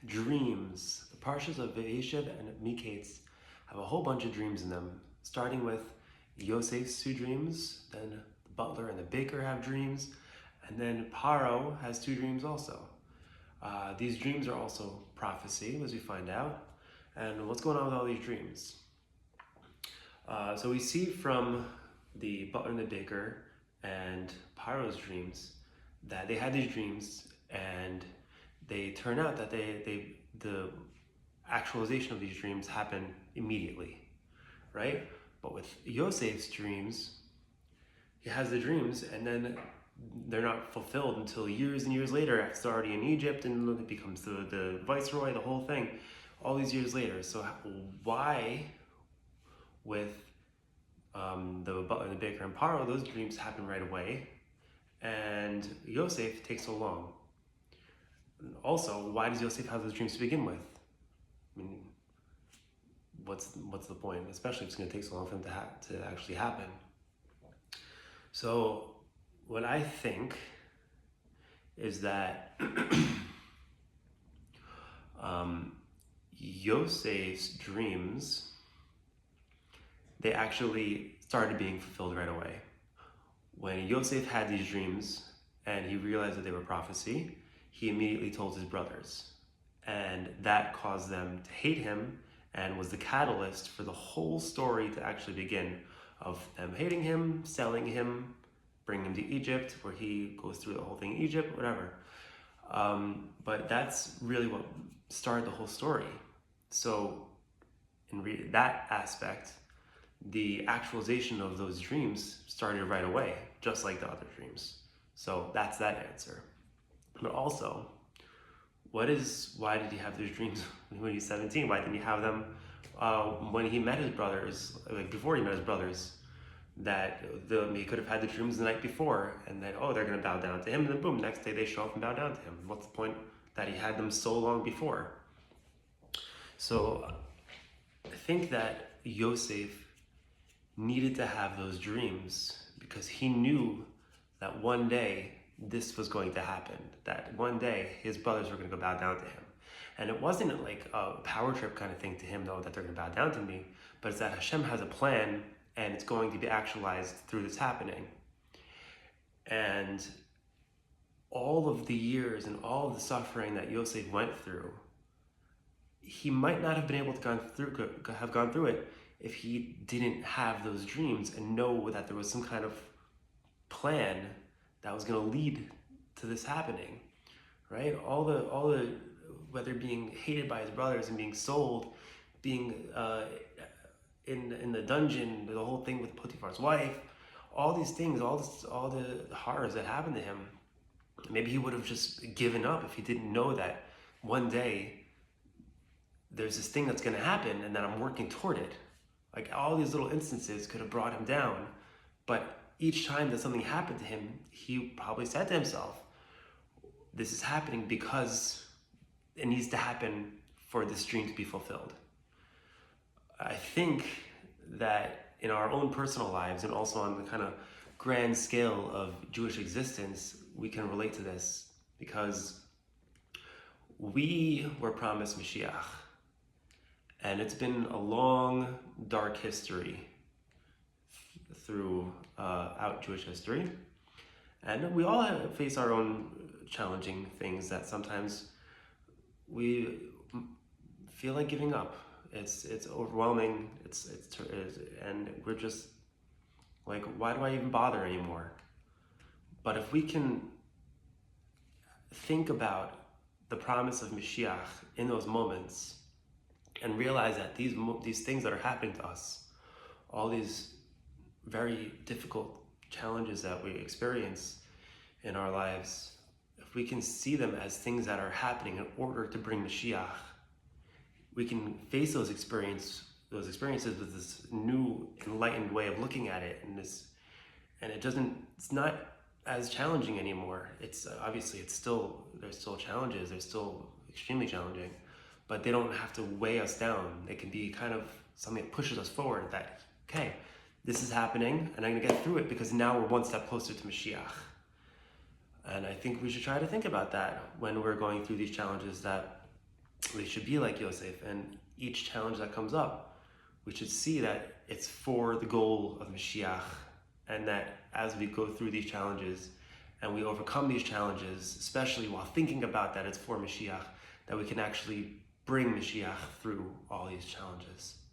dreams. The parshas of Vayeshev and Mikeitz have a whole bunch of dreams in them, starting with Yosef's two dreams, then the butler and the baker have dreams, and then Paro has two dreams also. These dreams are also prophecy, as we find out. And what's going on with all these dreams? So we see from the butler and the baker and Paro's dreams that they had these dreams, and they turn out that the actualization of these dreams happen immediately, right? But with Yosef's dreams, he has the dreams and then they're not fulfilled until years and years later. It's already in Egypt and it becomes the viceroy, the whole thing, all these years later. So why with the butler and the baker and Paro, those dreams happen right away, and Yosef takes so long? Also, why does Yosef have those dreams to begin with? I mean, what's the point? Especially if it's going to take so long for them to actually happen. So, what I think is that Yosef's dreams, they actually started being fulfilled right away. When Yosef had these dreams and he realized that they were prophecy, he immediately told his brothers. And that caused them to hate him and was the catalyst for the whole story to actually begin, of them hating him, selling him, bringing him to Egypt, where he goes through the whole thing in Egypt, whatever. But that's really what started the whole story. So in that aspect, the actualization of those dreams started right away, just like the other dreams. So that's that answer. But also, why did he have those dreams when he's 17? Why didn't he have them when he met his brothers, like before he met his brothers? That he could have had the dreams the night before, and then, they're going to bow down to him, and then boom, next day they show up and bow down to him. What's the point that he had them so long before? So I think that Yosef needed to have those dreams because he knew that one day this was going to happen, that one day his brothers were going to go bow down to him. And it wasn't like a power trip kind of thing to him, though, that they're going to bow down to me, but it's that Hashem has a plan and it's going to be actualized through this happening. And all of the years and all of the suffering that Yosef went through, he might not have been able to have gone through it if he didn't have those dreams and know that there was some kind of plan that was going to lead to this happening, right? All the whether being hated by his brothers and being sold, being in the dungeon, the whole thing with Potiphar's wife, all these things, all the horrors that happened to him. Maybe he would have just given up if he didn't know that one day there's this thing that's going to happen and that I'm working toward it. Like, all these little instances could have brought him down, but each time that something happened to him, he probably said to himself, this is happening because it needs to happen for this dream to be fulfilled. I think that in our own personal lives and also on the kind of grand scale of Jewish existence, we can relate to this because we were promised Mashiach. And it's been a long, dark history throughout Jewish history. And we all face our own challenging things that sometimes we feel like giving up. It's overwhelming. And we're just like, why do I even bother anymore? But if we can think about the promise of Mashiach in those moments and realize that these things that are happening to us, all these very difficult challenges that we experience in our lives, if we can see them as things that are happening in order to bring Mashiach, we can face those experiences with this new enlightened way of looking at it, and it's not as challenging anymore. It's obviously there's still challenges, they're still extremely challenging, but they don't have to weigh us down. They can be kind of something that pushes us forward, that, okay, this is happening and I'm gonna get through it because now we're one step closer to Mashiach. And I think we should try to think about that when we're going through these challenges, that we should be like Yosef, and each challenge that comes up, we should see that it's for the goal of Mashiach, and that as we go through these challenges and we overcome these challenges, especially while thinking about that it's for Mashiach, that we can actually bring Mashiach through all these challenges.